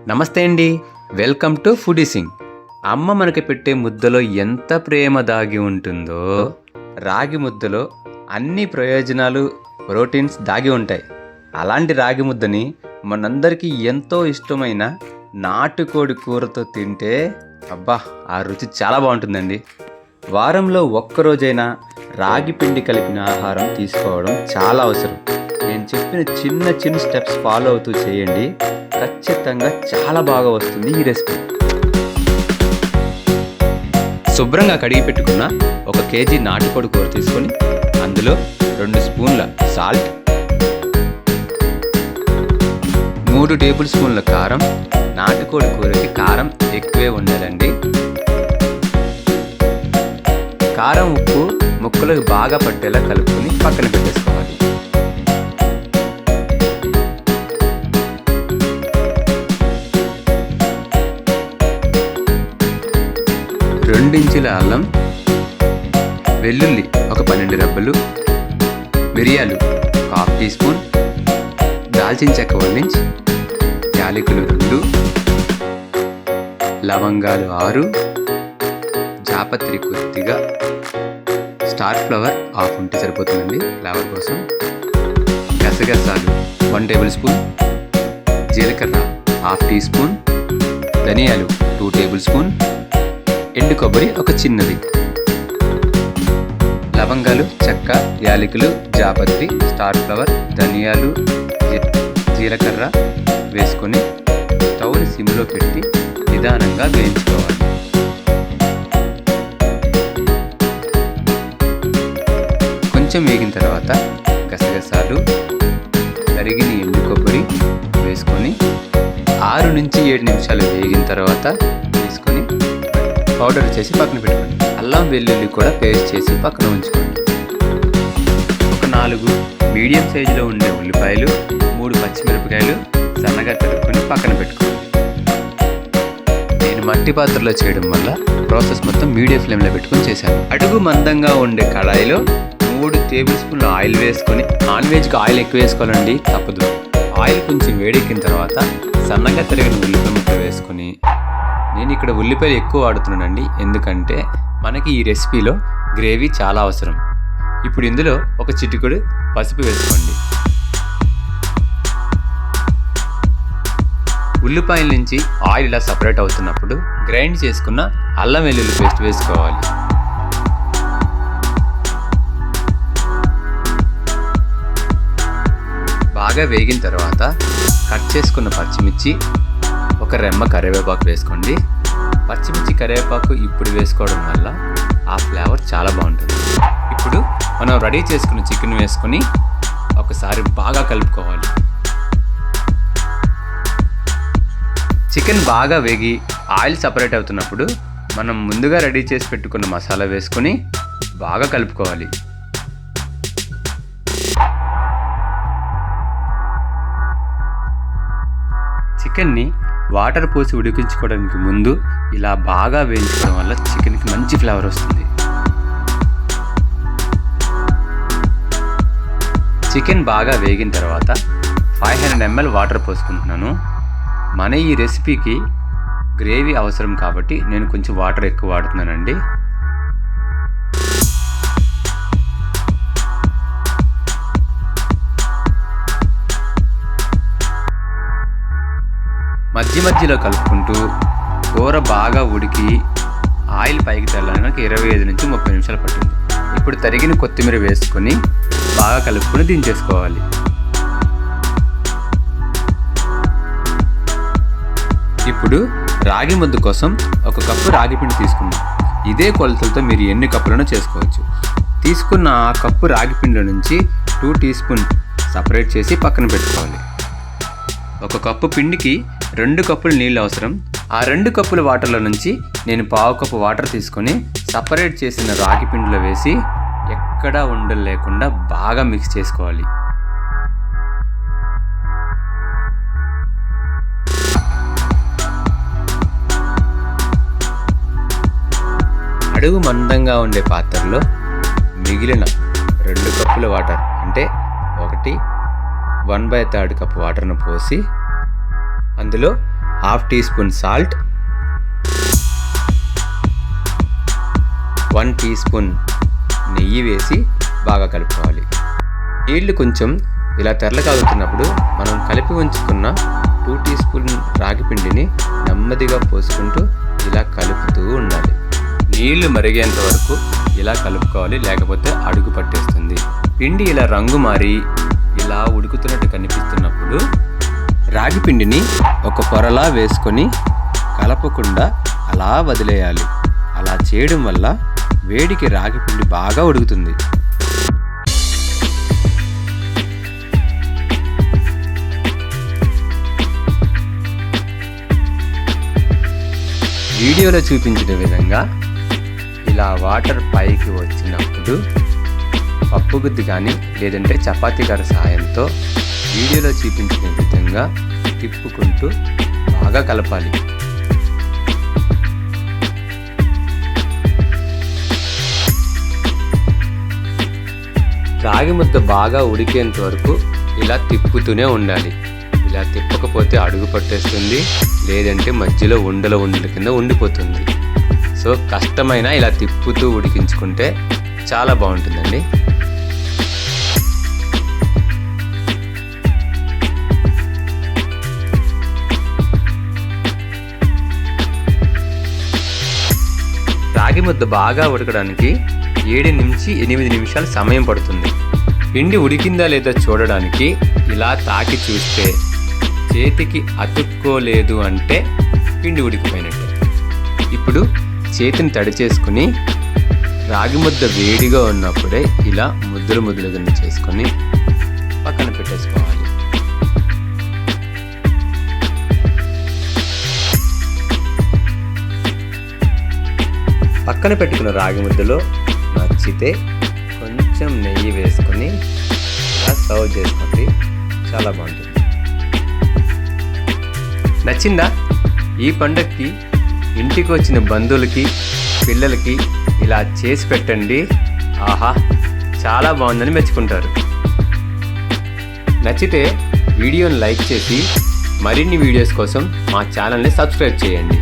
నమస్తే అండి, welcome to foodie Singh. అమ్మ మనకి పెట్టే ముద్దలో ఎంత ప్రేమ దాగి ఉంటుందో, రాగి ముద్దలో అన్ని ప్రయోజనాలు, ప్రోటీన్స్ దాగి ఉంటాయి. అలాంటి రాగి ముద్దని మనందరికీ ఎంతో ఇష్టమైన నాటుకోడి కూరతో తింటే అబ్బా, ఆ రుచి చాలా బాగుంటుందండి. వారంలో ఒక్కరోజైనా రాగి పిండి కలిపిన ఆహారం తీసుకోవడం చాలా అవసరం. నేను చెప్పిన చిన్న స్టెప్స్ ఫాలో అవుతూ చేయండి, ఖచ్చితంగా చాలా బాగా వస్తుంది ఈ రెసిపీ. శుభ్రంగా కడిగి పెట్టుకున్న 1 కేజీ నాటుకోడి కూర తీసుకొని అందులో 2 స్పూన్ల సాల్ట్, 3 టేబుల్ స్పూన్ల కారం. నాటుకోడి కూరకి కారం ఎక్కువే ఉండాలండి. కారం, ఉప్పు ముక్కలకు బాగా పట్టేలా కలుపుకొని పక్కన పెట్టేసుకోవాలి. 2 ఇంచుల అల్లం, వెల్లుల్లి 12 రెబ్బలు, మిరియాలు 1/2 టీ స్పూన్, దాల్చిన చెక్క 1 ఇంచ్, యాలకులు 2, లవంగాలు 6, జాపత్రి కొద్దిగా, స్టార్ ఫ్లవర్ 1/2 ఉంటే సరిపోతుందండి ఫ్లేవర్ కోసం, గసగసాలు 1 టేబుల్ స్పూన్, జీలకర్ర 1/2 టీ స్పూన్, ధనియాలు 2 టేబుల్ స్పూన్, ఎండు కొబ్బరి 1 చిన్నది, లవంగాలు, చెక్క, యాలకులు, జాపత్రి, స్టార్ ఫ్లవర్, ధనియాలు, జీలకర్ర వేసుకొని స్టవ్ని సిమ్లో పెట్టి నిదానంగా వేయించుకోవాలి. కొంచెం వేగిన తర్వాత గసగసాలు, తరిగిన ఎండు కొబ్బరి వేసుకొని 6 నుంచి 7 నిమిషాలు వేగిన తర్వాత తీసుకొని పౌడర్ చేసి పక్కన పెట్టుకోండి. అల్లం వెల్లుల్లి కూడా పేస్ట్ చేసి పక్కన ఉంచుకోండి. 4 మీడియం సైజులో ఉండే ఉల్లిపాయలు, 3 పచ్చిమిరపకాయలు సన్నగా తరుక్కొని పక్కన పెట్టుకోండి. నేను మట్టి పాత్రలో చేయడం వల్ల ప్రాసెస్ మొత్తం మీడియం ఫ్లేమ్లో పెట్టుకొని చేశాను. అడుగు మందంగా ఉండే కడాయిలో 3 టేబుల్ స్పూన్ల ఆయిల్ వేసుకొని, నాన్ వెజ్కి ఆయిల్ ఎక్కువ వేసుకోవాలండి, తప్పదు. ఆయిల్ కొంచెం వేడెక్కిన తర్వాత సన్నగా తరిగిన ఉల్లిపాయ ముక్క వేసుకొని, నేను ఇక్కడ ఉల్లిపాయలు ఎక్కువ వాడుతున్నానండి, ఎందుకంటే మనకి ఈ రెసిపీలో గ్రేవీ చాలా అవసరం. ఇప్పుడు ఇందులో 1 చిటికెడు పసుపు వేసుకోండి. ఉల్లిపాయల నుంచి ఆయిల్ ఇలా సపరేట్ అవుతున్నప్పుడు గ్రైండ్ చేసుకున్న అల్లం వెల్లుల్లి పేస్ట్ వేసుకోవాలి. బాగా వేగిన తర్వాత కట్ చేసుకున్న పచ్చిమిర్చి, 1 రెమ్మ కరివేపాకు వేసుకోండి. పచ్చిమిర్చి, కరివేపాకు ఇప్పుడు వేసుకోవడం వల్ల ఆ ఫ్లేవర్ చాలా బాగుంటుంది. ఇప్పుడు మనం రెడీ చేసుకున్న చికెన్ వేసుకొని ఒకసారి బాగా కలుపుకోవాలి. చికెన్ బాగా వేగి ఆయిల్ సపరేట్ అవుతున్నప్పుడు మనం ముందుగా రెడీ చేసి పెట్టుకున్న మసాలా వేసుకొని బాగా కలుపుకోవాలి. చికెన్ని వాటర్ పోసి ఉడికించుకోవడానికి ముందు ఇలా బాగా వేయించుకోవడం వల్ల చికెన్కి మంచి ఫ్లేవర్ వస్తుంది. చికెన్ బాగా వేగిన తర్వాత 500 ml వాటర్ పోసుకుంటున్నాను. మన ఈ రెసిపీకి గ్రేవీ అవసరం కాబట్టి నేను కొంచెం వాటర్ ఎక్కువ వాడుతున్నానండి. మధ్యలో కలుపుకుంటూ కూర బాగా ఉడికి ఆయిల్ పైకి తెల్లడానికి 25 నుంచి 30 నిమిషాలు పట్టింది. ఇప్పుడు తరిగిన కొత్తిమీర వేసుకొని బాగా కలుపుకొని దించేసుకోవాలి. ఇప్పుడు రాగి ముద్ద కోసం 1 కప్పు రాగి పిండి తీసుకున్నాం. ఇదే కొలతలతో మీరు ఎన్ని కప్పులను చేసుకోవచ్చు. తీసుకున్న ఆ కప్పు రాగి పిండి నుంచి 2 టీ స్పూన్ సపరేట్ చేసి పక్కన పెట్టుకోవాలి. 1 కప్పు పిండికి 2 కప్పులు నీళ్ళు అవసరం. ఆ 2 కప్పుల వాటర్లో నుంచి నేను 1/2 కప్పు వాటర్ తీసుకొని సపరేట్ చేసిన రాగి పిండిలో వేసి ఎక్కడా ఉండలు లేకుండా బాగా మిక్స్ చేసుకోవాలి. అడుగు మందంగా ఉండే పాత్రలో మిగిలిన 2 కప్పుల వాటర్, అంటే 1/3 కప్పు వాటర్ను పోసి అందులో half teaspoon salt, 1 teaspoon నెయ్యి వేసి బాగా కలుపుకోవాలి. నీళ్లు కొంచెం ఇలా తెరలకాగుతున్నప్పుడు మనం కలిపి ఉంచుకున్న 2 టీ స్పూన్ రాగి పిండిని నెమ్మదిగా పోసుకుంటూ ఇలా కలుపుతూ ఉండాలి. నీళ్లు మరిగేంత వరకు ఇలా కలుపుకోవాలి, లేకపోతే అడుగు పట్టేస్తుంది. పిండి ఇలా రంగు మారి ఇలా ఉడుకుతున్నట్టు కనిపిస్తున్నప్పుడు రాగి పిండిని ఒక పొరలా వేసుకొని కలపకుండా అలా వదిలేయాలి. అలా చేయడం వల్ల వేడికి రాగి పిండి బాగా ఉడుకుతుంది. వీడియోలో చూపించిన విధంగా ఇలా వాటర్ పైకి వచ్చినప్పుడు పప్పుగుత్తి కానీ లేదంటే చపాతీ కర్ర సాయంతో వీడియోలో చూపించిన విధంగా తిప్పుకుంటూ బాగా కలపాలి. రాగి ముద్ద బాగా ఉడికేంత వరకు ఇలా తిప్పుతూనే ఉండాలి. ఇలా తిప్పకపోతే అడుగు పట్టేస్తుంది, లేదంటే మధ్యలో ఉండల కింద ఉండిపోతుంది. సో కష్టమైన ఇలా తిప్పుతూ ఉడికించుకుంటే చాలా బాగుంటుందండి. రాగి ముద్ద బాగా ఉడకడానికి 7 నుంచి 8 నిమిషాలు సమయం పడుతుంది. పిండి ఉడికిందా లేదా చూడడానికి ఇలా తాకి చూస్తే చేతికి అతుక్కోలేదు అంటే పిండి ఉడికిపోయినట్టే. ఇప్పుడు చేతిని తడి చేసుకుని రాగి ముద్ద వేడిగా ఉన్నప్పుడే ఇలా ముద్దలు కింద చేసుకొని పక్కన పెట్టేసుకోవాలి. పక్కన పెట్టుకున్న రాగి ముద్దలో నచ్చితే కొంచెం నెయ్యి వేసుకొని ఇలా సర్వ్ చేసుకోండి, చాలా బాగుంటుంది. నచ్చిందా? ఈ పండగకి ఇంటికి వచ్చిన బంధువులకి పిల్లలకి ఇలా చేసి పెట్టండి. ఆహా, చాలా బాగుందని మెచ్చుకుంటారు. నచ్చితే వీడియోని లైక్ చేసి మరిన్ని వీడియోస్ కోసం మా ఛానల్ని సబ్స్క్రైబ్ చేయండి.